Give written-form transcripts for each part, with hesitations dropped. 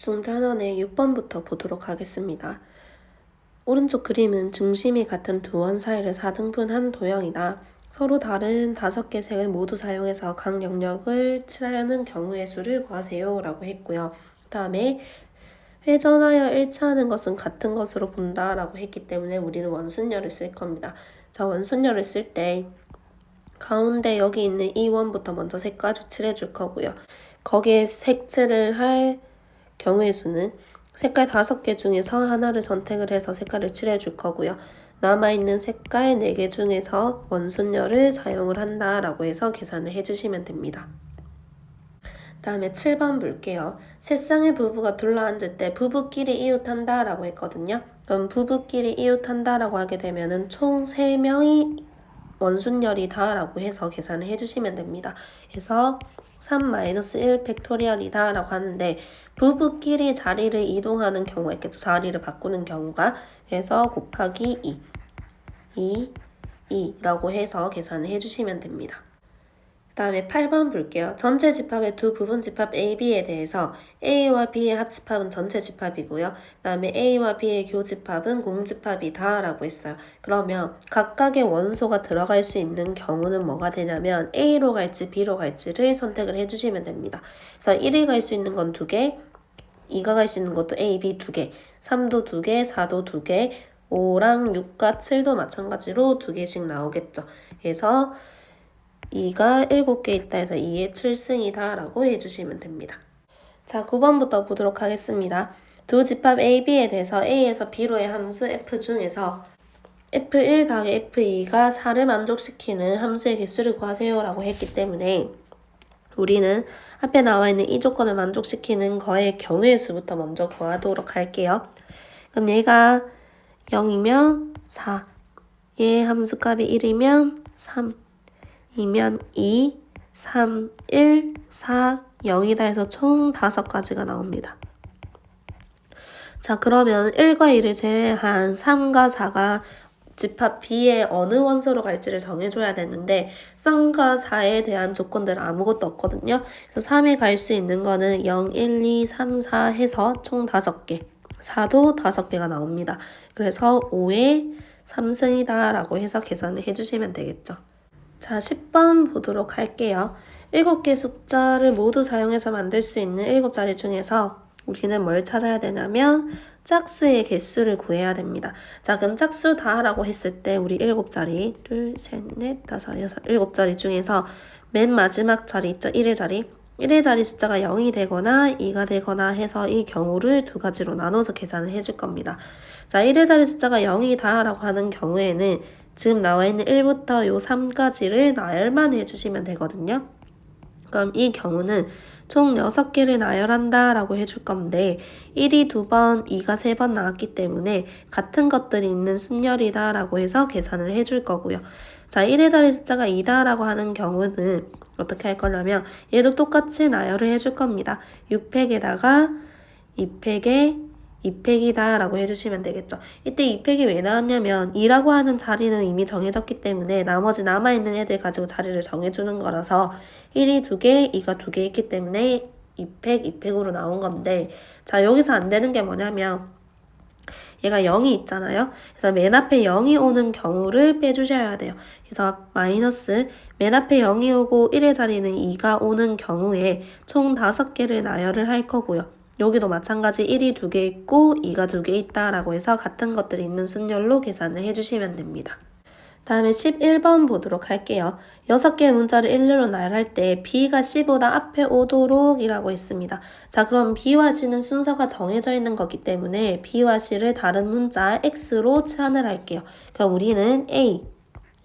중단원의 6번부터 보도록 하겠습니다. 오른쪽 그림은 중심이 같은 두 원 사이를 4등분한 도형이다. 서로 다른 5개 색을 모두 사용해서 각 영역을 칠하는 경우의 수를 구하세요 라고 했고요. 그 다음에 회전하여 일치하는 것은 같은 것으로 본다 라고 했기 때문에 우리는 원순열을 쓸 겁니다. 자, 원순열을 쓸 때 가운데 여기 있는 이 원부터 먼저 색깔을 칠해줄 거고요. 거기에 색칠을 할 경우의 수는 색깔 5개 중에서 하나를 선택을 해서 색깔을 칠해줄 거고요. 남아있는 색깔 4개 중에서 원순열을 사용을 한다라고 해서 계산을 해주시면 됩니다. 다음에 7번 볼게요. 세 쌍의 부부가 둘러앉을 때 부부끼리 이웃한다 라고 했거든요. 그럼 부부끼리 이웃한다 라고 하게 되면은 총 3명이 원순열이다 라고 해서 계산을 해주시면 됩니다. 그래서 3-1 팩토리얼이다 라고 하는데 부부끼리 자리를 이동하는 경우가 있겠죠. 자리를 바꾸는 경우가. 그래서 곱하기 2 라고 해서 계산을 해주시면 됩니다. 그 다음에 8번 볼게요. 전체 집합의 두 부분 집합 A, B에 대해서 A와 B의 합집합은 전체 집합이고요. 그 다음에 A와 B의 교집합은 공집합이다 라고 했어요. 그러면 각각의 원소가 들어갈 수 있는 경우는 뭐가 되냐면 A로 갈지 B로 갈지를 선택을 해주시면 됩니다. 그래서 1이 갈 수 있는 건 2개, 2가 갈 수 있는 것도 A, B 2개, 3도 2개, 4도 2개, 5랑 6과 7도 마찬가지로 2개씩 나오겠죠. 그래서 2가 7개 있다 해서 2의 7승이다 라고 해주시면 됩니다. 자, 9번부터 보도록 하겠습니다. 두 집합 A, B에 대해서 A에서 B로의 함수 F 중에서 F1 더하기 F2가 4를 만족시키는 함수의 개수를 구하세요 라고 했기 때문에 우리는 앞에 나와 있는 이 조건을 만족시키는 거의 경우의 수부터 먼저 구하도록 할게요. 그럼 얘가 0이면 4, 얘 함수값이 1이면 3, 2면 2, 3, 1, 4, 0이다 해서 총 5가지가 나옵니다. 자, 그러면 1과 2를 제외한 3과 4가 집합 B의 어느 원소로 갈지를 정해줘야 되는데 3과 4에 대한 조건들은 아무것도 없거든요. 그래서 3에 갈 수 있는 거는 0, 1, 2, 3, 4 해서 총 5개, 4도 5개가 나옵니다. 그래서 5의 3승이다 라고 해서 계산을 해주시면 되겠죠. 자, 10번 보도록 할게요. 7개 숫자를 모두 사용해서 만들 수 있는 7자리 중에서 우리는 뭘 찾아야 되냐면 짝수의 개수를 구해야 됩니다. 자, 그럼 짝수다 라고 했을 때 우리 7자리, 둘, 셋, 넷, 다섯, 여섯, 7자리 중에서 맨 마지막 자리 있죠? 1의 자리. 1의 자리 숫자가 0이 되거나 2가 되거나 해서 이 경우를 두 가지로 나눠서 계산을 해줄 겁니다. 자, 1의 자리 숫자가 0이다 라고 하는 경우에는 지금 나와 있는 1부터 요 3까지를 나열만 해주시면 되거든요. 그럼 이 경우는 총 6개를 나열한다 라고 해줄 건데 1이 2번, 2가 3번 나왔기 때문에 같은 것들이 있는 순열이다 라고 해서 계산을 해줄 거고요. 자, 1의 자리 숫자가 2다 라고 하는 경우는 어떻게 할 거냐면 얘도 똑같이 나열을 해줄 겁니다. 6팩에다가 2팩에 2팩이다 라고 해주시면 되겠죠. 이때 2팩이 왜 나왔냐면 2라고 하는 자리는 이미 정해졌기 때문에 나머지 남아있는 애들 가지고 자리를 정해주는 거라서 1이 2개, 2가 2개 있기 때문에 2팩, 2팩으로 나온 건데 자, 여기서 안 되는 게 뭐냐면 얘가 0이 있잖아요. 그래서 맨 앞에 0이 오는 경우를 빼주셔야 돼요. 그래서 마이너스 맨 앞에 0이 오고 1의 자리는 2가 오는 경우에 총 5개를 나열을 할 거고요. 여기도 마찬가지 1이 2개 있고 2가 2개 있다라고 해서 같은 것들이 있는 순열로 계산을 해주시면 됩니다. 다음에 11번 보도록 할게요. 6개의 문자를 일렬로 나열할 때 B가 C보다 앞에 오도록 이라고 했습니다. 자, 그럼 B와 C는 순서가 정해져 있는 거기 때문에 B와 C를 다른 문자 X로 치환을 할게요. 그럼 우리는 A,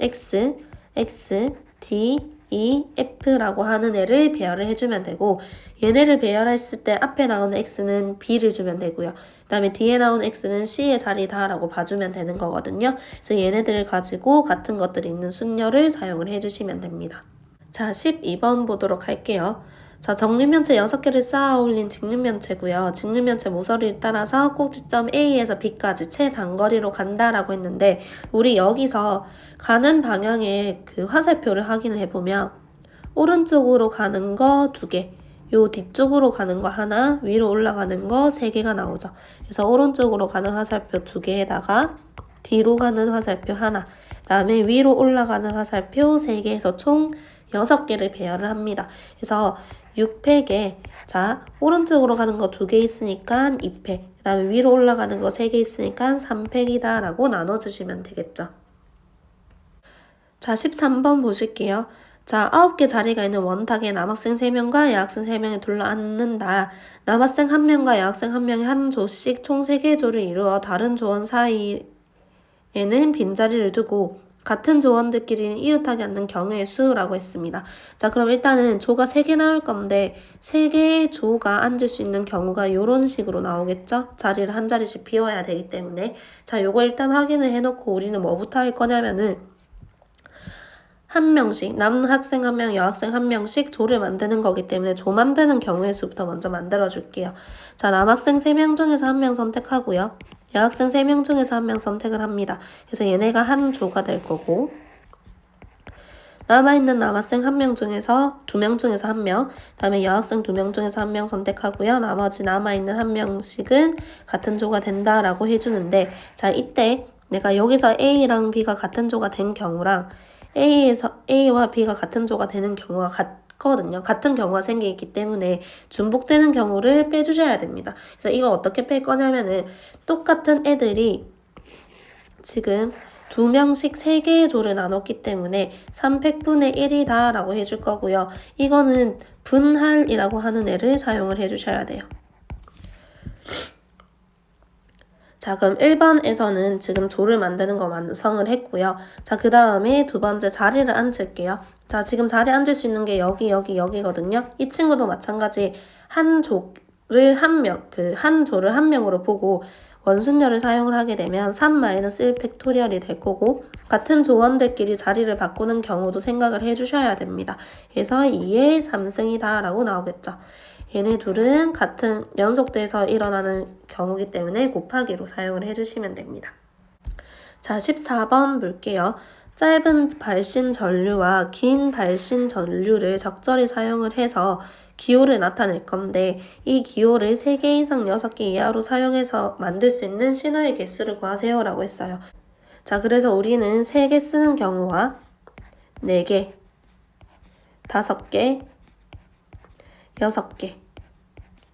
X, X, D, E, F라고 하는 애를 배열을 해주면 되고 얘네를 배열했을 때 앞에 나오는 X는 B를 주면 되고요. 그 다음에 뒤에 나오는 X는 C의 자리다 라고 봐주면 되는 거거든요. 그래서 얘네들을 가지고 같은 것들이 있는 순열을 사용을 해주시면 됩니다. 자, 12번 보도록 할게요. 자, 정육면체 6개를 쌓아 올린 직육면체고요. 직육면체 모서리를 따라서 꼭지점 A에서 B까지 최단거리로 간다라고 했는데 우리 여기서 가는 방향의 그 화살표를 확인을 해보면 오른쪽으로 가는 거 2개, 요 뒤쪽으로 가는 거 하나, 위로 올라가는 거 3개가 나오죠. 그래서 오른쪽으로 가는 화살표 2개에다가 뒤로 가는 화살표 하나, 그다음에 위로 올라가는 화살표 3개에서 총 6개를 배열을 합니다. 그래서 6팩에 자 오른쪽으로 가는 거 2개 있으니까 2팩, 그 다음에 위로 올라가는 거 3개 있으니까 3팩이다 라고 나눠주시면 되겠죠. 자 13번 보실게요. 자 9개 자리가 있는 원탁에 남학생 3명과 여학생 3명이 둘러앉는다. 남학생 1명과 여학생 1명이 한 조씩 총 3개의 조를 이루어 다른 조원 사이에는 빈자리를 두고 같은 조원들끼리는 이웃하게 앉는 경우의 수라고 했습니다. 자 그럼 일단은 조가 3개 나올 건데 3개의 조가 앉을 수 있는 경우가 이런 식으로 나오겠죠? 자리를 한 자리씩 비워야 되기 때문에 자 요거 일단 확인을 해놓고 우리는 뭐부터 할 거냐면은 한 명씩 남학생 1명, 여학생 1명씩 조를 만드는 거기 때문에 조 만드는 경우의 수부터 먼저 만들어 줄게요. 자 남학생 3명 중에서 1명 선택하고요. 여학생 3명 중에서 1명 선택을 합니다. 그래서 얘네가 한 조가 될 거고 남아있는 남학생 1명 중에서 2명 중에서 1명, 그 다음에 여학생 2명 중에서 1명 선택하고요. 나머지 남아있는 1명씩은 같은 조가 된다라고 해주는데 자 이때 내가 여기서 A랑 B가 같은 조가 된 경우랑 A와 B가 같은 조가 되는 경우가 같거든요. 같은 경우가 생기기 때문에 중복되는 경우를 빼주셔야 됩니다. 그래서 이거 어떻게 뺄 거냐면은 똑같은 애들이 지금 2명씩 3개의 조를 나눴기 때문에 3팩분의 1이다 라고 해줄 거고요. 이거는 분할이라고 하는 애를 사용을 해주셔야 돼요. 자 그럼 1번에서는 지금 조를 만드는 거 완성을 했고요. 자 그 다음에 두 번째 자리를 앉을게요. 자 지금 자리에 앉을 수 있는 게 여기거든요. 이 친구도 마찬가지 한 조를 한 조를 한 명으로 보고 원순열을 사용을 하게 되면 3-1 팩토리얼이 될 거고 같은 조원들끼리 자리를 바꾸는 경우도 생각을 해주셔야 됩니다. 그래서 2의 3승이다 라고 나오겠죠. 얘네 둘은 같은 연속돼서 일어나는 경우이기 때문에 곱하기로 사용을 해주시면 됩니다. 자 14번 볼게요. 짧은 발신 전류와 긴 발신 전류를 적절히 사용을 해서 기호를 나타낼 건데 이 기호를 3개 이상 6개 이하로 사용해서 만들 수 있는 신호의 개수를 구하세요 라고 했어요. 자 그래서 우리는 3개 쓰는 경우와 4개, 5개, 6개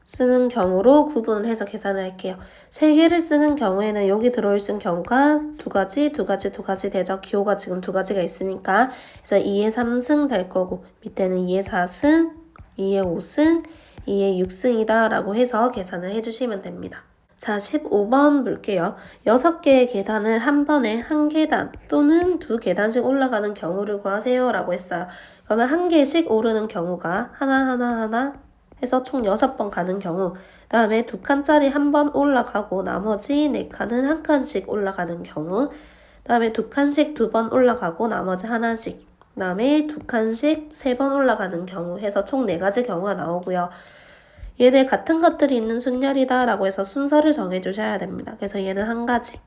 쓰는 경우로 구분을 해서 계산을 할게요. 3개를 쓰는 경우에는 여기 들어있는 경우가 2가지 되죠. 기호가 지금 2가지가 있으니까 그래서 2의 3승 될 거고 밑에는 2의 4승, 2의 5승, 2의 6승이다 라고 해서 계산을 해주시면 됩니다. 자 15번 볼게요. 6개의 계단을 한 번에 한 계단 또는 2계단씩 올라가는 경우를 구하세요 라고 했어요. 그러면 한 개씩 오르는 경우가 하나 해서 총 6번 가는 경우 그 다음에 2칸짜리 한 번 올라가고 나머지 4칸은 한 칸씩 올라가는 경우 그 다음에 2칸씩 2번 올라가고 나머지 하나씩 그 다음에 2칸씩 3번 올라가는 경우 해서 총 4가지 경우가 나오고요. 얘네 같은 것들이 있는 순열이다 라고 해서 순서를 정해주셔야 됩니다. 그래서 얘는 한 가지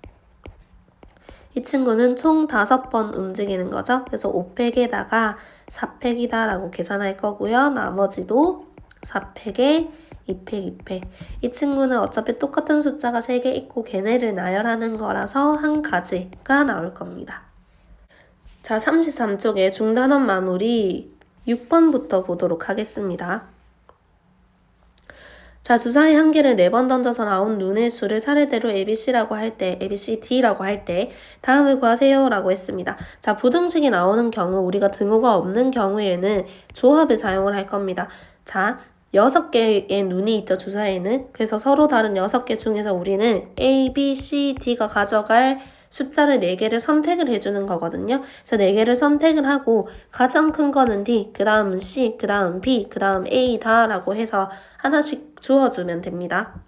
이 친구는 총 5번 움직이는 거죠. 그래서 5팩에다가 4팩이다 라고 계산할 거고요. 나머지도 4팩에 2팩 이 친구는 어차피 똑같은 숫자가 3개 있고 걔네를 나열하는 거라서 한 가지가 나올 겁니다. 자 33쪽에 중단원 마무리 6번부터 보도록 하겠습니다. 자 주사위 한 개를 4번 던져서 나온 눈의 수를 차례대로 ABC라고 할 때, ABCD라고 할 때 다음을 구하세요 라고 했습니다. 자 부등식이 나오는 경우 우리가 등호가 없는 경우에는 조합을 사용을 할 겁니다. 자 6개의 눈이 있죠 주사위에는. 그래서 서로 다른 6개 중에서 우리는 A, B, C, D가 가져갈 숫자를 4개를 선택을 해주는 거거든요. 그래서 4개를 선택을 하고 가장 큰 거는 D, 그 다음 C, 그 다음 B, 그 다음 A다 라고 해서 하나씩 주어주면 됩니다.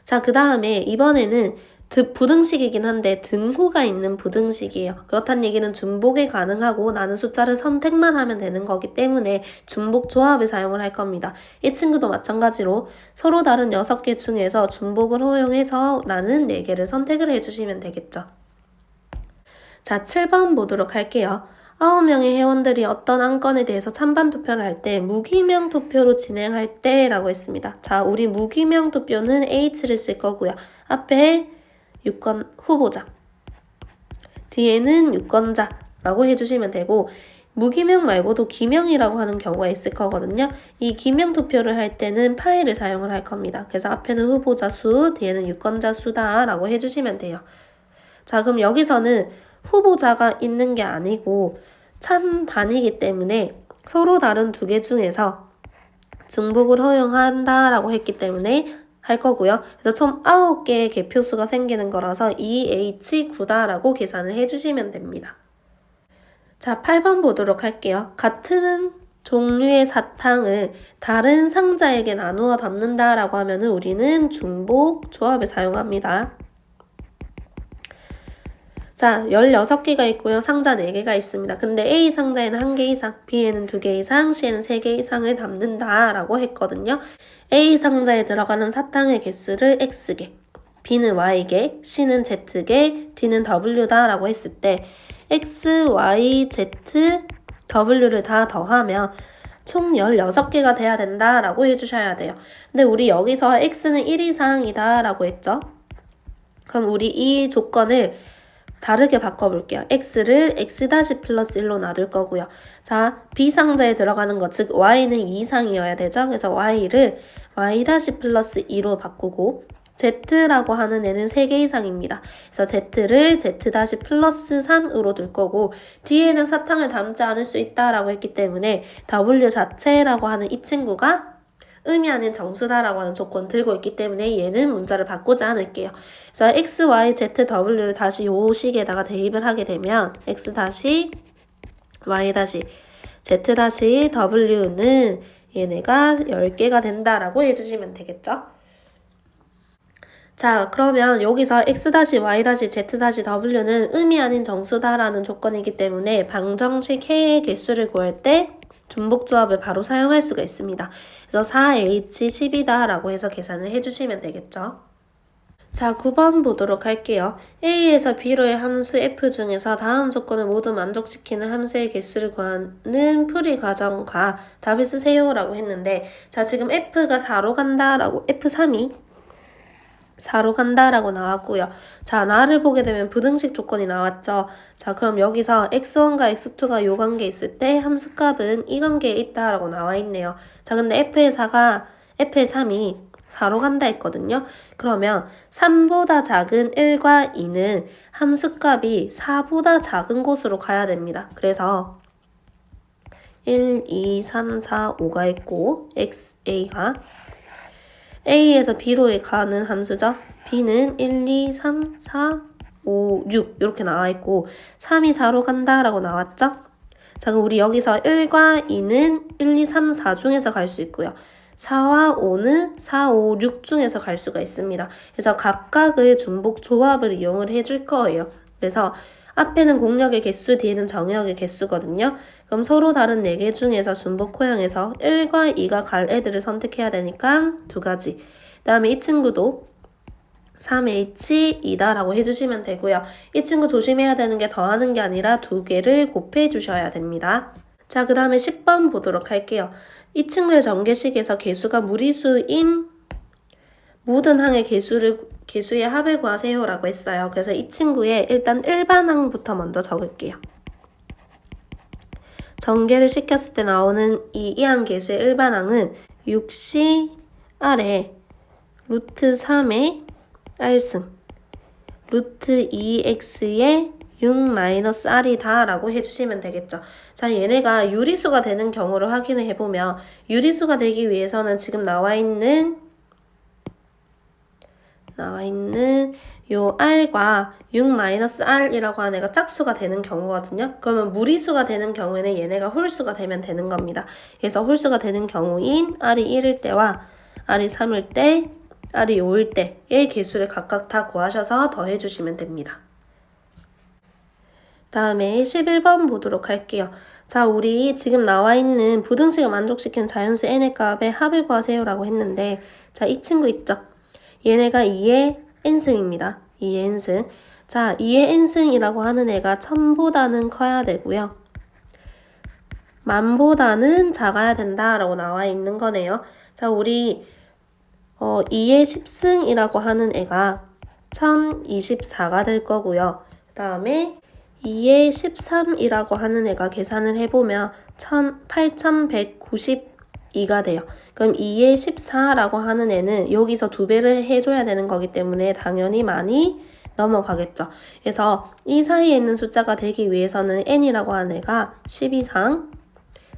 자, 그 다음에 이번에는 부등식이긴 한데 등호가 있는 부등식이에요. 그렇다는 얘기는 중복이 가능하고 나는 숫자를 선택만 하면 되는 거기 때문에 중복 조합을 사용을 할 겁니다. 이 친구도 마찬가지로 서로 다른 6개 중에서 중복을 허용해서 나는 4개를 선택을 해주시면 되겠죠. 자, 7번 보도록 할게요. 9명의 회원들이 어떤 안건에 대해서 찬반 투표를 할 때 무기명 투표로 진행할 때라고 했습니다. 자, 우리 무기명 투표는 H를 쓸 거고요. 앞에 유권 후보자, 뒤에는 유권자라고 해주시면 되고, 무기명 말고도 기명이라고 하는 경우가 있을 거거든요. 이 기명 투표를 할 때는 파일을 사용을 할 겁니다. 그래서 앞에는 후보자 수, 뒤에는 유권자 수다 라고 해주시면 돼요. 자, 그럼 여기서는 후보자가 있는 게 아니고 찬반이기 때문에 서로 다른 두 개 중에서 중복을 허용한다 라고 했기 때문에 할 거고요. 그래서 총 9개의 개표수가 생기는 거라서 2H9다 라고 계산을 해주시면 됩니다. 자, 8번 보도록 할게요. 같은 종류의 사탕을 다른 상자에게 나누어 담는다 라고 하면 우리는 중복 조합을 사용합니다. 자, 16개가 있고요. 상자 4개가 있습니다. 근데 A 상자에는 1개 이상, B에는 2개 이상, C에는 3개 이상을 담는다 라고 했거든요. A 상자에 들어가는 사탕의 개수를 X개, B는 Y개, C는 Z개, D는 W다 라고 했을 때 X, Y, Z, W를 다 더하면 총 16개가 돼야 된다 라고 해주셔야 돼요. 근데 우리 여기서 X는 1 이상이다 라고 했죠. 그럼 우리 이 조건을 다르게 바꿔볼게요. X를 X 플러스 1로 놔둘 거고요. 자, B 상자에 들어가는 것, 즉 Y는 2 이상이어야 되죠. 그래서 Y를 Y 플러스 2로 바꾸고, Z라고 하는 애는 3개 이상입니다. 그래서 Z를 Z 플러스 3으로 둘 거고, 뒤에는 사탕을 담지 않을 수 있다라고 했기 때문에 W 자체라고 하는 이 친구가 의미하는 정수다라고 하는 조건 들고 있기 때문에 얘는 문자를 바꾸지 않을게요. 그래서 X, Y, Z, W를 다시 요 식에다가 대입을 하게 되면 X Y Z W는 얘네가 10개가 된다라고 해주시면 되겠죠. 자, 그러면 여기서 X Y Z W는 의미 아닌 정수다라는 조건이기 때문에 방정식 해의 개수를 구할 때 중복조합을 바로 사용할 수가 있습니다. 그래서 4H10이다 라고 해서 계산을 해주시면 되겠죠. 자, 9번 보도록 할게요. A에서 B로의 함수 F 중에서 다음 조건을 모두 만족시키는 함수의 개수를 구하는 풀이 과정과 답을 쓰세요 라고 했는데, 자, 지금 F가 4로 간다 라고, F3이 4로 간다라고 나왔고요. 자, 나를 보게 되면 부등식 조건이 나왔죠. 자, 그럼 여기서 x1과 x2가 요 관계에 있을 때 함수값은 이 관계에 있다라고 나와 있네요. 자, 근데 F의 3이 4로 간다 했거든요. 그러면 3보다 작은 1과 2는 함수값이 4보다 작은 곳으로 가야 됩니다. 그래서 1, 2, 3, 4, 5가 있고 xa가 A에서 B로 가는 함수죠. B는 1, 2, 3, 4, 5, 6 이렇게 나와있고 3이 4로 간다라고 나왔죠. 자, 그럼 우리 여기서 1과 2는 1, 2, 3, 4 중에서 갈 수 있고요. 4와 5는 4, 5, 6 중에서 갈 수가 있습니다. 그래서 각각의 중복 조합을 이용을 해줄 거예요. 그래서 앞에는 공역의 개수, 뒤에는 정역의 개수거든요. 그럼 서로 다른 4개 중에서 중복 호형에서 1과 2가 갈 애들을 선택해야 되니까 2가지. 그 다음에 이 친구도 3H2다 라고 해주시면 되고요. 이 친구 조심해야 되는 게 더하는 게 아니라 2개를 곱해 주셔야 됩니다. 자, 그 다음에 10번 보도록 할게요. 이 친구의 전개식에서 개수가 무리수인 모든 항의 개수의 합을 구하세요 라고 했어요. 그래서 이 친구의 일단 일반항부터 먼저 적을게요. 전개를 시켰을 때 나오는 이 이항 개수의 일반항은 6C 아래 루트 3의 R승 루트 2X의 6-R이다 라고 해주시면 되겠죠. 자, 얘네가 유리수가 되는 경우를 확인을 해보면 유리수가 되기 위해서는 지금 나와 있는 요 R과 6-R이라고 하는 애가 짝수가 되는 경우거든요. 그러면 무리수가 되는 경우에는 얘네가 홀수가 되면 되는 겁니다. 그래서 홀수가 되는 경우인 R이 1일 때와 R이 3일 때, R이 5일 때의 개수를 각각 다 구하셔서 더해주시면 됩니다. 다음에 11번 보도록 할게요. 자, 우리 지금 나와 있는 부등식을 만족시키는 자연수 n의 값의 합을 구하세요 라고 했는데, 자, 이 친구 있죠? 얘네가 2의 n승입니다. 2의 n승. 자, 2의 n승이라고 하는 애가 1000보다는 커야 되고요. 만보다는 작아야 된다라고 나와 있는 거네요. 자, 우리 2의 10승이라고 하는 애가 1024가 될 거고요. 그 다음에 2의 13이라고 하는 애가 계산을 해보면 8192가 돼요. 그럼 2의 14라고 하는 애는 여기서 2배를 해줘야 되는 거기 때문에 당연히 많이 넘어가겠죠. 그래서 이 사이에 있는 숫자가 되기 위해서는 n이라고 하는 애가 10 이상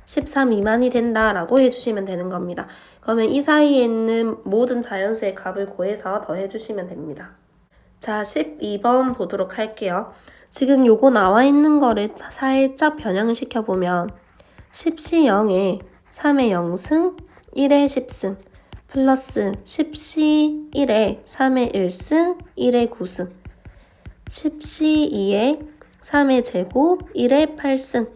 13 미만이 된다라고 해주시면 되는 겁니다. 그러면 이 사이에 있는 모든 자연수의 값을 구해서 더해주시면 됩니다. 자, 12번 보도록 할게요. 지금 요거 나와 있는 거를 살짝 변형을 시켜보면 10시 0에 3의 0승 1의 10승 플러스 10시 1에 3의 1승 1의 9승 10시 2에 3의 제곱 1의 8승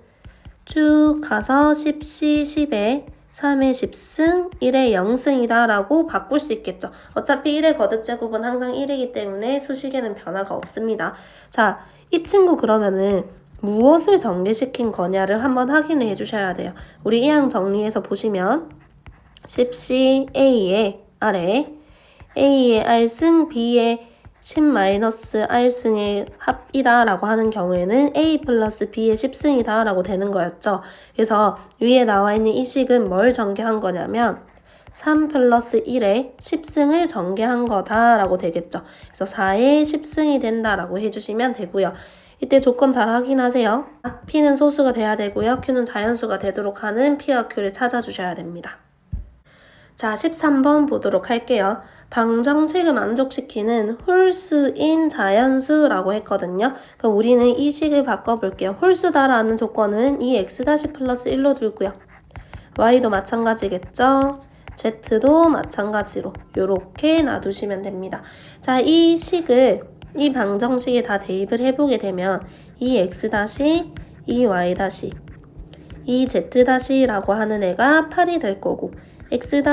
쭉 가서 10시 10에 3의 10승 1의 0승이다 라고 바꿀 수 있겠죠. 어차피 1의 거듭제곱은 항상 1이기 때문에 수식에는 변화가 없습니다. 자, 이 친구 그러면은 무엇을 정리시킨 거냐를 한번 확인을 해주셔야 돼요. 우리 이항 정리해서 보시면 10시 A의 아래 A의 R승 B의 10-R승의 합이다 라고 하는 경우에는 A 플러스 B의 10승이다 라고 되는 거였죠. 그래서 위에 나와 있는 이 식은 뭘 전개한 거냐면 3 플러스 1의 10승을 전개한 거다 라고 되겠죠. 그래서 4의 10승이 된다 라고 해주시면 되고요. 이때 조건 잘 확인하세요. P는 소수가 돼야 되고요. Q는 자연수가 되도록 하는 P와 Q를 찾아주셔야 됩니다. 자, 13번 보도록 할게요. 방정식을 만족시키는 홀수인 자연수라고 했거든요. 그럼 우리는 이 식을 바꿔볼게요. 홀수다라는 조건은 이 x 플러스 1로 두고요. y도 마찬가지겠죠. z도 마찬가지로 이렇게 놔두시면 됩니다. 자, 이 이 방정식에 다 대입을 해보게 되면 이 x 이 y 이 z-라고 하는 애가 8이 될 거고 x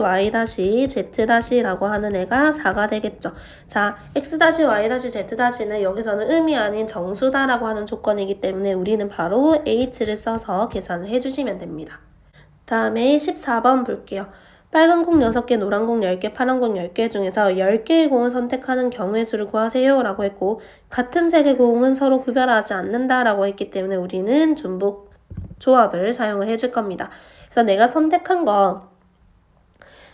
y z 라고 하는 애가 4가 되겠죠. 자, x y z는 여기서는 음이 아닌 정수다라고 하는 조건이기 때문에 우리는 바로 h를 써서 계산을 해주시면 됩니다. 다음에 14번 볼게요. 빨간 공 6개, 노란 공 10개, 파란 공 10개 중에서 10개의 공을 선택하는 경우의 수를 구하세요 라고 했고 같은 색의 공은 서로 구별하지 않는다 라고 했기 때문에 우리는 중복 조합을 사용을 해줄 겁니다. 그래서 내가 선택한 거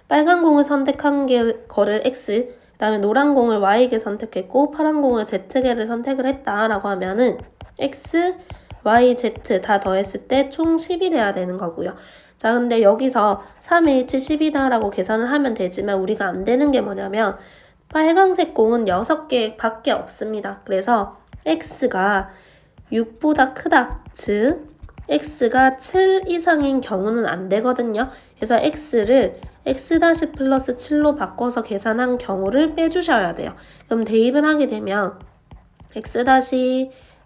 빨간 공을 선택한 거를 x, 그 다음에 노란 공을 y에게 선택했고 파란 공을 z에게를 선택을 했다라고 하면은 x, y, z 다 더했을 때 총 10이 돼야 되는 거고요. 자, 근데 여기서 3H 10이다 라고 계산을 하면 되지만 우리가 안 되는 게 뭐냐면 빨간색 공은 6개 밖에 없습니다. 그래서 x가 6보다 크다, 즉 x가 7 이상인 경우는 안 되거든요. 그래서 x를 x 플러스 7로 바꿔서 계산한 경우를 빼주셔야 돼요. 그럼 대입을 하게 되면 x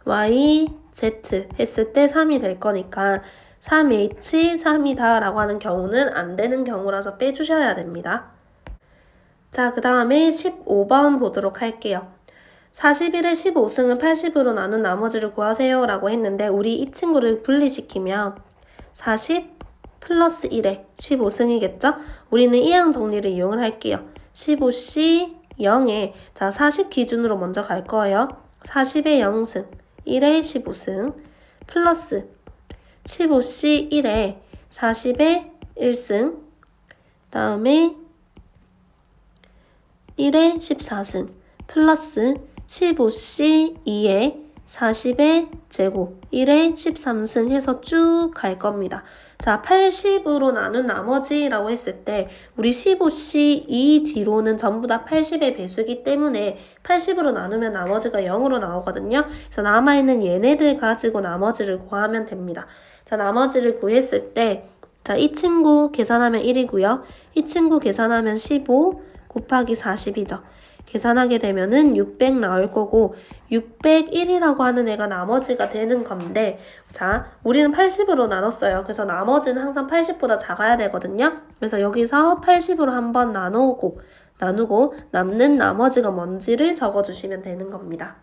y z 했을 때 3이 될 거니까 3h 3이다 라고 하는 경우는 안 되는 경우라서 빼주셔야 됩니다. 자, 그 다음에 15번 보도록 할게요. 41의 15승을 80으로 나눈 나머지를 구하세요 라고 했는데 우리 이 친구를 분리시키면 40 플러스 1에 15승이겠죠? 우리는 이항 정리를 이용을 할게요. 15C 0에 자 40 기준으로 먼저 갈 거예요. 40의 0승 1의 15승 플러스 15C 1에 40의 1승 다음에 1의 14승 플러스 15C 2에 40의 제곱 1의 13승 해서 쭉 갈 겁니다. 자, 80으로 나눈 나머지라고 했을 때 우리 15C 2 뒤로는 전부 다 80의 배수이기 때문에 80으로 나누면 나머지가 0으로 나오거든요. 그래서 남아있는 얘네들 가지고 나머지를 구하면 됩니다. 자, 나머지를 구했을 때 자, 이 친구 계산하면 1이고요. 이 친구 계산하면 15 곱하기 40이죠. 계산하게 되면은 600 나올 거고 601이라고 하는 애가 나머지가 되는 건데 자, 우리는 80으로 나눴어요. 그래서 나머지는 항상 80보다 작아야 되거든요. 그래서 여기서 80으로 한번 나누고 남는 나머지가 뭔지를 적어주시면 되는 겁니다.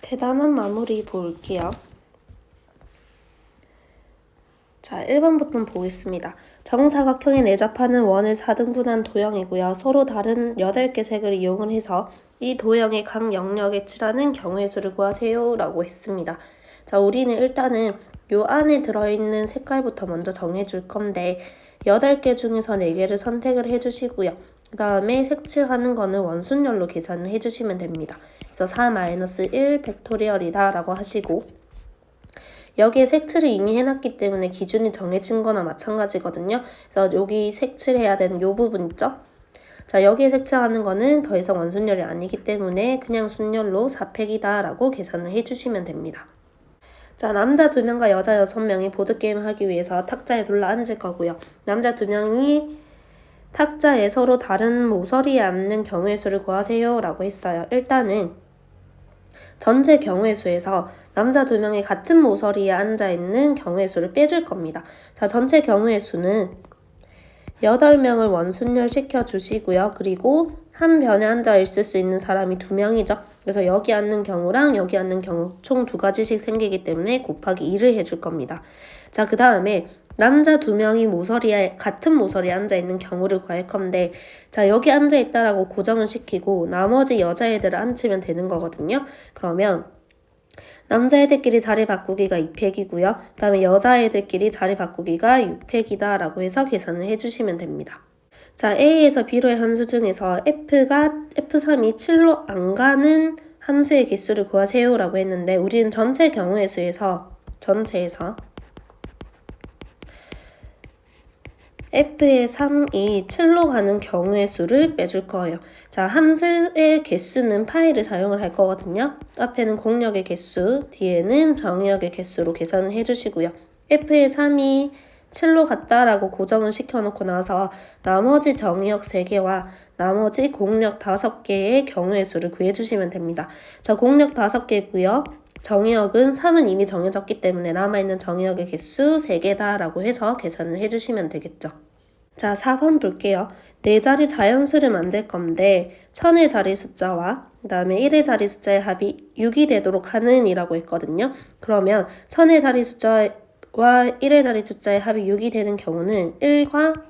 대단한 마무리 볼게요. 자, 1번부터 보겠습니다. 정사각형의 내접하는 원을 4등분한 도형이고요. 서로 다른 8개 색을 이용을 해서 이 도형의 각 영역에 칠하는 경우의 수를 구하세요 라고 했습니다. 자, 우리는 일단은 요 안에 들어있는 색깔부터 먼저 정해줄 건데 8개 중에서 4개를 선택을 해주시고요. 그 다음에 색칠하는 거는 원순열로 계산을 해주시면 됩니다. 그래서 4-1 팩토리얼이다 라고 하시고, 여기에 색칠을 이미 해놨기 때문에 기준이 정해진 거나 마찬가지거든요. 그래서 여기 색칠해야 되는 요 부분 있죠? 자, 여기에 색칠하는 거는 더 이상 원순열이 아니기 때문에 그냥 순열로 4팩이다 라고 계산을 해주시면 됩니다. 자, 남자 2명과 여자 6명이 보드게임을 하기 위해서 탁자에 둘러 앉을 거고요. 남자 2명이 탁자에 서로 다른 모서리에 앉는 경우의 수를 구하세요 라고 했어요. 일단은 전체 경우의 수에서 남자 2명이 같은 모서리에 앉아있는 경우의 수를 빼줄 겁니다. 자, 전체 경우의 수는 8명을 원순열 시켜주시고요. 그리고 한 변에 앉아 있을 수 있는 사람이 2명이죠. 그래서 여기 앉는 경우랑 여기 앉는 경우 총 2가지씩 생기기 때문에 곱하기 2를 해줄 겁니다. 자, 그 다음에 남자 2명이 같은 모서리에 앉아있는 경우를 구할 건데, 자, 여기 앉아있다라고 고정을 시키고 나머지 여자애들을 앉히면 되는 거거든요. 그러면 남자애들끼리 자리 바꾸기가 2팩이고요. 그 다음에 여자애들끼리 자리 바꾸기가 6팩이다 라고 해서 계산을 해주시면 됩니다. 자, A에서 B로의 함수 중에서 F3이 7로 안 가는 함수의 개수를 구하세요 라고 했는데, 우리는 전체 경우의 수에서 전체에서 F의 3이 7로 가는 경우의 수를 빼줄 거예요. 자, 함수의 개수는 파이를 사용을 할 거거든요. 앞에는 공역의 개수, 뒤에는 정의역의 개수로 계산을 해주시고요. F의 3이 7로 갔다라고 고정을 시켜놓고 나서 나머지 정의역 3개와 나머지 공역 5개의 경우의 수를 구해주시면 됩니다. 자, 공역 5개고요. 정의역은 3은 이미 정해졌기 때문에 남아있는 정의역의 개수 3개다 라고 해서 계산을 해주시면 되겠죠. 자, 4번 볼게요. 4자리 자연수를 만들 건데 1000의 자리 숫자와 그 다음에 1의 자리 숫자의 합이 6이 되도록 하는 이라고 했거든요. 그러면 1000의 자리 숫자와 1의 자리 숫자의 합이 6이 되는 경우는 1과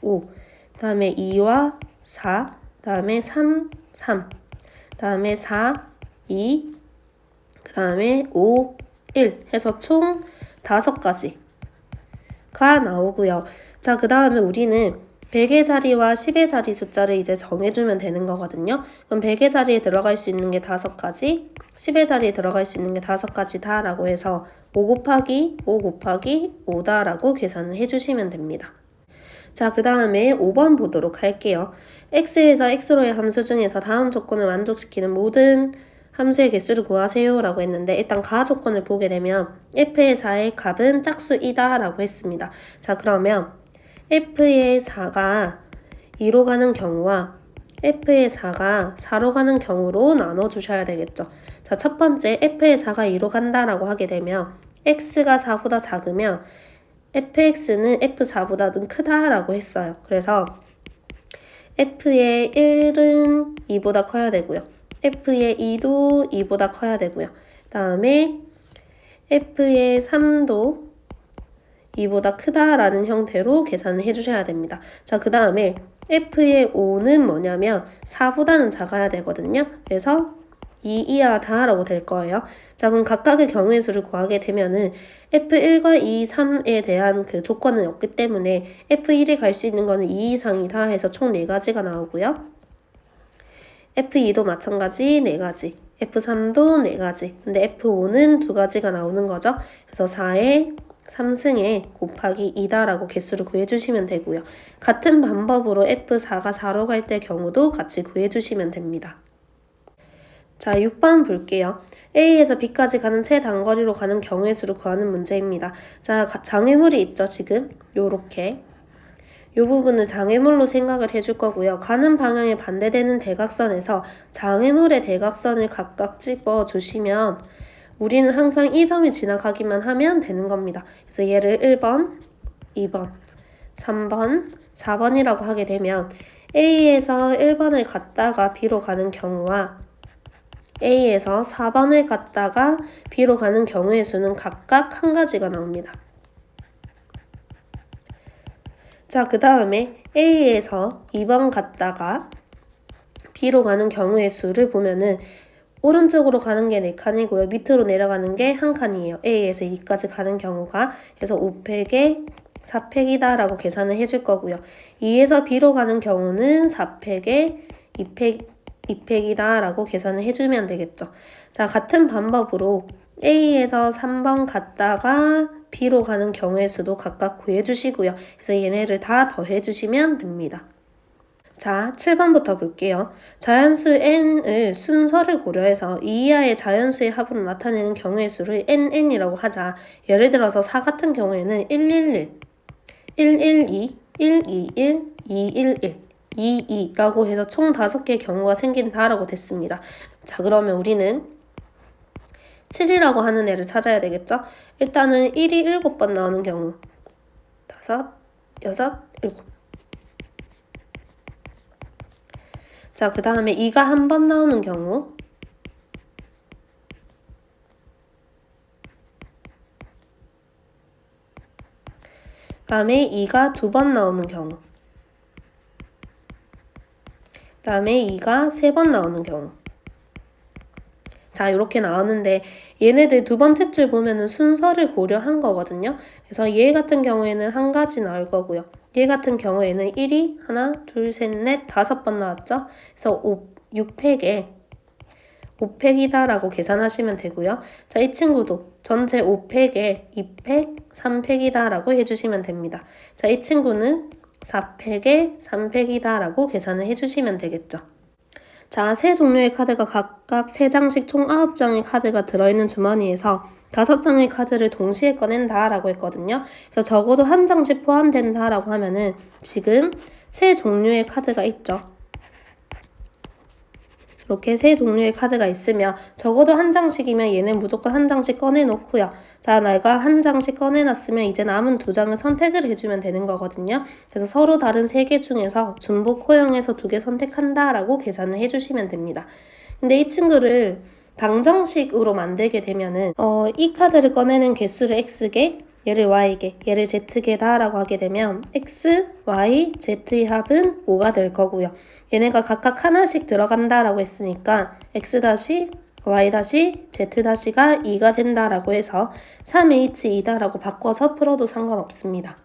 5, 그 다음에 2와 4, 그 다음에 3, 그 다음에 4, 2, 그 다음에 5, 1 해서 총 5가지가 나오고요. 자, 그 다음에 우리는 100의 자리와 10의 자리 숫자를 이제 정해주면 되는 거거든요. 그럼 100의 자리에 들어갈 수 있는 게 5가지, 10의 자리에 들어갈 수 있는 게 5가지다 라고 해서 5 곱하기 5 곱하기 5다 라고 계산을 해주시면 됩니다. 자, 그 다음에 5번 보도록 할게요. x에서 x로의 함수 중에서 다음 조건을 만족시키는 모든 함수의 개수를 구하세요 라고 했는데, 일단 가 조건을 보게 되면 f의 4의 값은 짝수이다 라고 했습니다. 자, 그러면 f의 4가 2로 가는 경우와 f의 4가 4로 가는 경우로 나눠주셔야 되겠죠. 자, 첫 번째 f의 4가 2로 간다라고 하게 되면 x가 4보다 작으면 fx는 f4보다는 크다라고 했어요. 그래서 f의 1은 2보다 커야 되고요. f의 2도 2보다 커야 되고요. 그 다음에 f의 3도 2보다 크다라는 형태로 계산을 해주셔야 됩니다. 자, 그 다음에 f의 5는 뭐냐면 4보다는 작아야 되거든요. 그래서 2 이하다 라고 될 거예요. 자, 그럼 각각의 경우의 수를 구하게 되면은 f1과 2, 3에 대한 그 조건은 없기 때문에 f1이 갈 수 있는 거는 2 이상이다 해서 총 4가지가 나오고요. f2도 마찬가지 4가지, f3도 4가지, 근데 f5는 2가지가 나오는 거죠. 그래서 4의 3승에 곱하기 2다 라고 개수를 구해주시면 되고요. 같은 방법으로 f4가 4로 갈 때 경우도 같이 구해주시면 됩니다. 자, 6번 볼게요. A에서 B까지 가는 최단거리로 가는 경우의 수를 구하는 문제입니다. 자, 장애물이 있죠, 지금? 요렇게. 요 부분을 장애물로 생각을 해줄 거고요. 가는 방향에 반대되는 대각선에서 장애물의 대각선을 각각 집어주시면 우리는 항상 이 점이 지나가기만 하면 되는 겁니다. 그래서 얘를 1번, 2번, 3번, 4번이라고 하게 되면 A에서 1번을 갔다가 B로 가는 경우와 A에서 4번을 갔다가 B로 가는 경우의 수는 각각 한 가지가 나옵니다. 자, 그 다음에 A에서 2번 갔다가 B로 가는 경우의 수를 보면은 오른쪽으로 가는 게 4칸이고요. 밑으로 내려가는 게 1칸이에요. A에서 2까지 가는 경우가. 그래서 5팩에 4팩이다 라고 계산을 해줄 거고요. 2에서 B로 가는 경우는 4팩에 2팩이다 라고 계산을 해주면 되겠죠. 자, 같은 방법으로 A에서 3번 갔다가 B로 가는 경우의 수도 각각 구해주시고요. 그래서 얘네를 다 더해주시면 됩니다. 자, 7번부터 볼게요. 자연수 n을 순서를 고려해서 2 이하의 자연수의 합으로 나타내는 경우의 수를 n이라고 하자. 예를 들어서 4 같은 경우에는 111, 112, 121, 211, 22라고 해서 총 5개의 경우가 생긴다라고 됐습니다. 자, 그러면 우리는 7이라고 하는 애를 찾아야 되겠죠? 일단은 1이 7번 나오는 경우 5, 6, 7. 자, 그 다음에 2가 한 번 나오는 경우 그 다음에 2가 2번 나오는 경우 그 다음에 2가 3번 나오는 경우. 자, 이렇게 나오는데 얘네들 두 번째 줄 보면은 순서를 고려한 거거든요. 그래서 얘 같은 경우에는 한 가지 나올 거고요. 얘 같은 경우에는 1이 하나, 둘, 셋, 넷, 5번 나왔죠. 그래서 6팩에 5팩이다 라고 계산하시면 되고요. 자, 이 친구도 전체 5팩에 2팩, 3팩이다 라고 해주시면 됩니다. 자, 이 친구는 4팩에 3팩이다 라고 계산을 해주시면 되겠죠. 자, 세 종류의 카드가 각각 3장씩 총 9장의 카드가 들어있는 주머니에서 5장의 카드를 동시에 꺼낸다 라고 했거든요. 그래서 적어도 한 장씩 포함된다 라고 하면은 지금 세 종류의 카드가 있죠. 이렇게 세 종류의 카드가 있으면 적어도 한 장씩이면 얘는 무조건 한 장씩 꺼내놓고요. 자, 내가 한 장씩 꺼내놨으면 이제 남은 2장을 선택을 해주면 되는 거거든요. 그래서 서로 다른 3개 중에서 중복 호영해서 2개 선택한다 라고 계산을 해주시면 됩니다. 근데 이 친구를 방정식으로 만들게 되면은 이 카드를 꺼내는 개수를 X개, 얘를 Y개, 얘를 Z개다 라고 하게 되면 X, Y, Z의 합은 5가 될 거고요. 얘네가 각각 하나씩 들어간다 라고 했으니까 X-, Y-, Z-가 2가 된다 라고 해서 3H2다 라고 바꿔서 풀어도 상관없습니다.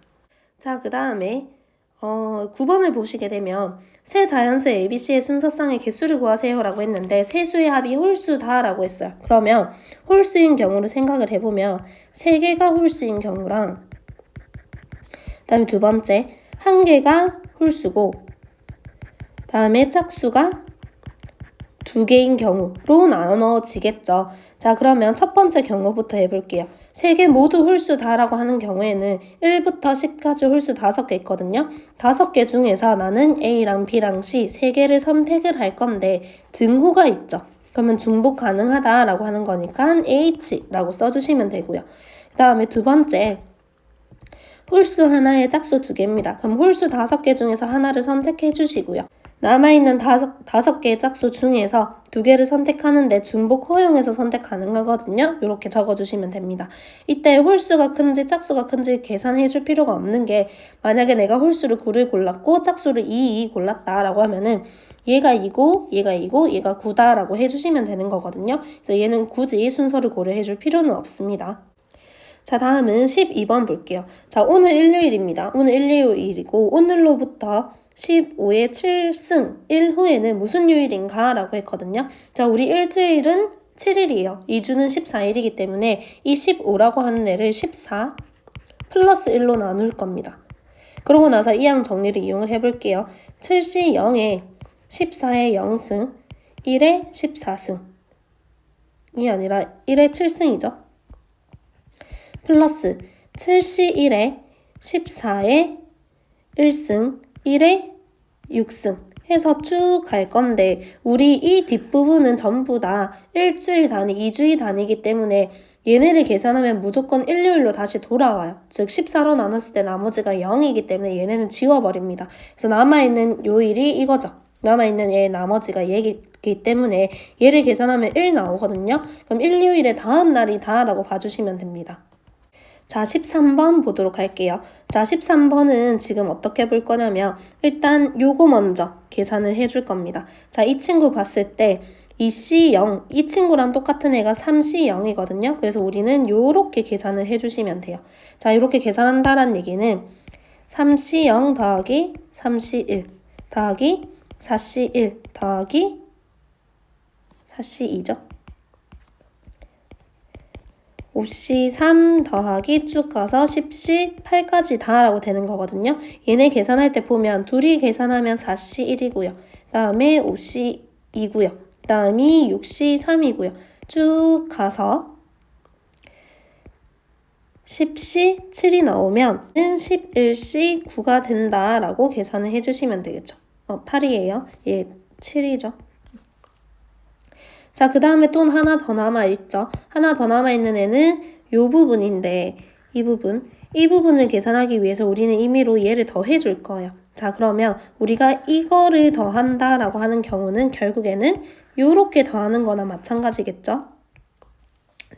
자, 그 다음에 9번을 보시게 되면 세 자연수 ABC의 순서상의 개수를 구하세요 라고 했는데 세 수의 합이 홀수다 라고 했어요. 그러면 홀수인 경우를 생각을 해보면 3개가 홀수인 경우랑 그 다음에 두 번째 1개가 홀수고 다음에 짝수가 2개인 경우로 나눠 넣어지겠죠. 자, 그러면 첫 번째 경우부터 해볼게요. 3개 모두 홀수다라고 하는 경우에는 1부터 10까지 홀수 5개 있거든요. 5개 중에서 나는 A랑 B랑 C 3개를 선택을 할 건데 등호가 있죠. 그러면 중복 가능하다라고 하는 거니까 H라고 써주시면 되고요. 그 다음에 두 번째 홀수 하나에 짝수 2개입니다. 그럼 홀수 5개 중에서 하나를 선택해 주시고요. 남아있는 5개의 짝수 중에서 2개를 선택하는데 중복 허용해서 선택 가능하거든요. 이렇게 적어주시면 됩니다. 이때 홀수가 큰지 짝수가 큰지 계산해 줄 필요가 없는 게 만약에 내가 홀수를 9를 골랐고 짝수를 2 골랐다라고 하면은 얘가 2고 얘가 2고 얘가 9다 라고 해주시면 되는 거거든요. 그래서 얘는 굳이 순서를 고려해 줄 필요는 없습니다. 자, 다음은 12번 볼게요. 자, 오늘 일요일입니다. 오늘 일요일이고 오늘로부터 15의 7승 1후에는 무슨 요일인가 라고 했거든요. 자, 우리 일주일은 7일이에요. 2주는 14일이기 때문에 이 15라고 하는 애를 14 플러스 1로 나눌 겁니다. 그러고 나서 이 양 정리를 이용을 해볼게요. 7시 0에 14의 0승 1의 14승 이 아니라 1의 7승이죠. 플러스 7시 1에 14의 1승 1에 6승 해서 쭉 갈 건데 우리 이 뒷부분은 전부 다 일주일 단위, 2주일 단위이기 때문에 얘네를 계산하면 무조건 일요일로 다시 돌아와요. 즉 14로 나눴을 때 나머지가 0이기 때문에 얘네는 지워버립니다. 그래서 남아있는 요일이 이거죠. 남아있는 얘 나머지가 얘기 때문에 얘를 계산하면 1 나오거든요. 그럼 일요일의 다음 날이다 라고 봐주시면 됩니다. 자, 13번 보도록 할게요. 자, 13번은 지금 어떻게 볼 거냐면 일단 요거 먼저 계산을 해줄 겁니다. 자, 이 친구 봤을 때 2C0, 이 친구랑 똑같은 애가 3C0이거든요. 그래서 우리는 요렇게 계산을 해주시면 돼요. 자, 이렇게 계산한다는 얘기는 3C0 더하기 3C1 더하기 4C1 더하기 4C2죠. 5C3 더하기 쭉 가서 10C8까지 다 라고 되는 거거든요. 얘네 계산할 때 보면 둘이 계산하면 4C1이고요. 그 다음에 5C2고요. 그 다음이 6C3이고요. 쭉 가서 10C7이 나오면 11C9가 된다라고 계산을 해주시면 되겠죠. 8이에요. 얘 7이죠. 자, 그 다음에 또 하나 더 남아있죠. 하나 더 남아있는 애는 요 부분인데 이 부분을 계산하기 위해서 우리는 임의로 얘를 더해줄 거예요. 자, 그러면 우리가 이거를 더한다라고 하는 경우는 결국에는 요렇게 더하는 거나 마찬가지겠죠.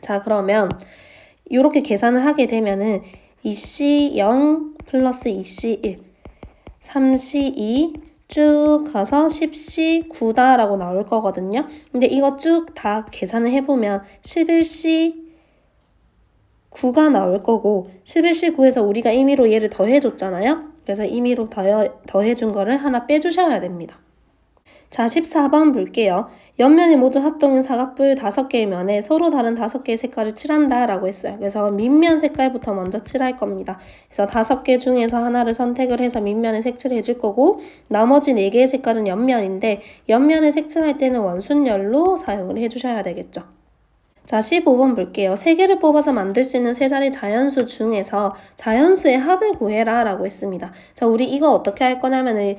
자, 그러면 요렇게 계산을 하게 되면은 2C0 플러스 2C1 3C2 쭉 가서 10C9다라고 나올 거거든요. 근데 이거 쭉 다 계산을 해보면 11C9가 나올 거고 11C9에서 우리가 임의로 얘를 더해줬잖아요. 그래서 임의로 더해준 거를 하나 빼주셔야 됩니다. 자, 14번 볼게요. 옆면이 모두 합동인 사각뿔 5개의 면에 서로 다른 5개의 색깔을 칠한다 라고 했어요. 그래서 밑면 색깔부터 먼저 칠할 겁니다. 그래서 5개 중에서 하나를 선택을 해서 밑면에 색칠을 해줄 거고 나머지 4개의 색깔은 옆면인데 옆면에 색칠할 때는 원순열로 사용을 해주셔야 되겠죠. 자, 15번 볼게요. 3개를 뽑아서 만들 수 있는 세 자리 자연수 중에서 자연수의 합을 구해라 라고 했습니다. 자, 우리 이거 어떻게 할 거냐면은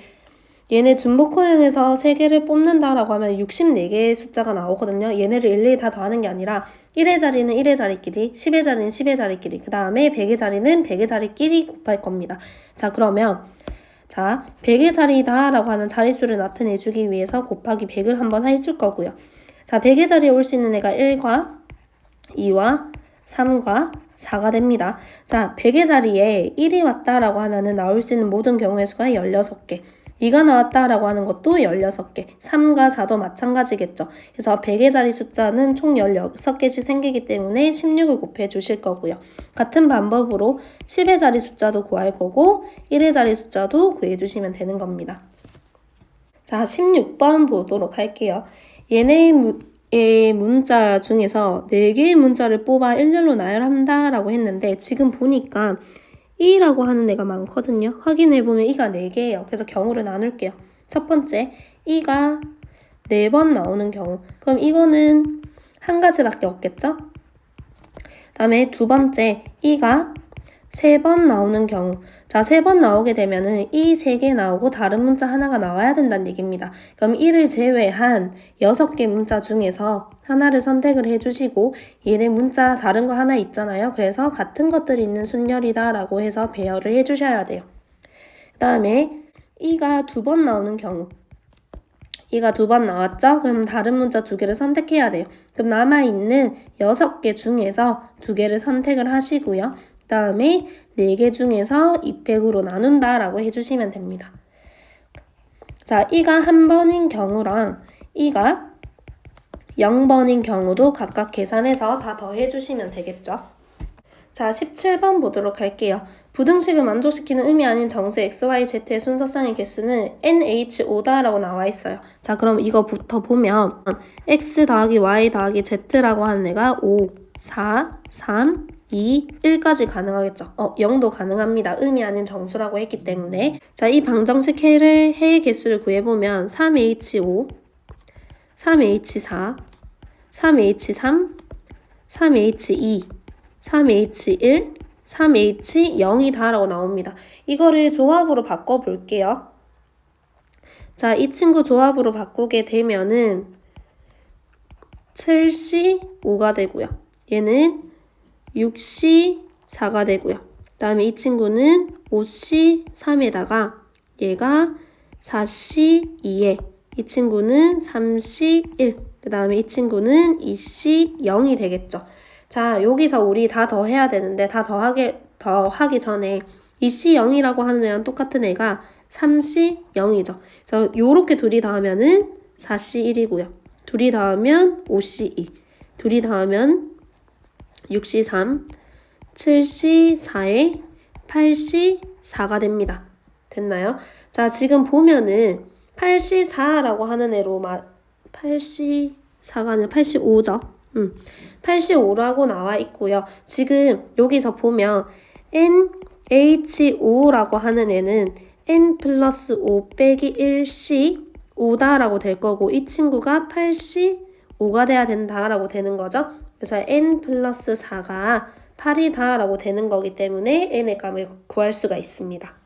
얘네 준복호응에서 3개를 뽑는다라고 하면 64개의 숫자가 나오거든요. 얘네를 일일이 다 더하는 게 아니라 1의 자리는 1의 자리끼리, 10의 자리는 10의 자리끼리, 그 다음에 100의 자리는 100의 자리끼리 곱할 겁니다. 자, 그러면 100의 자리다 라고 하는 자릿수를 나타내주기 위해서 곱하기 100을 한번 해줄 거고요. 자, 100의 자리에 올 수 있는 애가 1과 2와 3과 4가 됩니다. 자, 100의 자리에 1이 왔다라고 하면은 나올 수 있는 모든 경우의 수가 16개. 2가 나왔다라고 하는 것도 16개, 3과 4도 마찬가지겠죠. 그래서 100의 자리 숫자는 총 16개씩 생기기 때문에 16을 곱해 주실 거고요. 같은 방법으로 10의 자리 숫자도 구할 거고 1의 자리 숫자도 구해 주시면 되는 겁니다. 자, 16번 보도록 할게요. 얘네의 문자 중에서 4개의 문자를 뽑아 일렬로 나열한다 라고 했는데 지금 보니까 2라고 하는 애가 많거든요. 확인해보면 2가 4개예요. 그래서 경우를 나눌게요. 첫 번째, 2가 4번 나오는 경우. 그럼 이거는 한 가지밖에 없겠죠? 다음에 두 번째, 2가 3번 나오는 경우. 자, 3번 나오게 되면은 이 3개 나오고 다른 문자 하나가 나와야 된다는 얘기입니다. 그럼 1을 제외한 6개 문자 중에서 하나를 선택을 해주시고 얘네 문자 다른 거 하나 있잖아요. 그래서 같은 것들이 있는 순열이다 라고 해서 배열을 해주셔야 돼요. 그 다음에 2가 2번 나오는 경우. 2가 2번 나왔죠? 그럼 다른 문자 2개를 선택해야 돼요. 그럼 남아있는 6개 중에서 2개를 선택을 하시고요. 그 다음에 4개 중에서 2팩으로 나눈다 라고 해주시면 됩니다. 자, 2가 1번인 경우랑 2가 0번인 경우도 각각 계산해서 다 더해주시면 되겠죠. 자, 17번 보도록 할게요. 부등식을 만족시키는 의미 아닌 정수 XYZ의 순서상의 개수는 NH5다 라고 나와 있어요. 자, 그럼 이거부터 보면 X 더하기 Y 더하기 Z라고 하는 애가 5, 4, 3, 2, 1까지 가능하겠죠. 0도 가능합니다. 의미 아닌 정수라고 했기 때문에. 자, 이 방정식 해의 개수를 구해보면 3H5, 3H4, 3H3, 3H2, 3H1, 3H0이다 라고 나옵니다. 이거를 조합으로 바꿔볼게요. 자, 이 친구 조합으로 바꾸게 되면은 7C5가 되고요. 얘는 6C4가 되고요. 그 다음에 이 친구는 5C3에다가 얘가 4C2에 이 친구는 3C1 그 다음에 이 친구는 2C0이 되겠죠. 자, 여기서 우리 다 더해야 되는데 다 더하기 전에 이 C0이라고 하는 애랑 똑같은 애가 3C0이죠. 그래서 요렇게 둘이 더하면은 4C1이고요. 둘이 더하면 5C2, 둘이 더하면 6C3, 7C4에 8C4가 됩니다. 됐나요? 자, 지금 보면은 8C4라고 하는 애로 8C4가 아니라 85죠. 85라고 나와 있고요. 지금 여기서 보면 NH5라고 하는 애는 N 플러스 5 빼기 1C 5다라고 될 거고 이 친구가 8C5가 돼야 된다라고 되는 거죠. 그래서 N 플러스 4가 8이다라고 되는 거기 때문에 N의 값을 구할 수가 있습니다.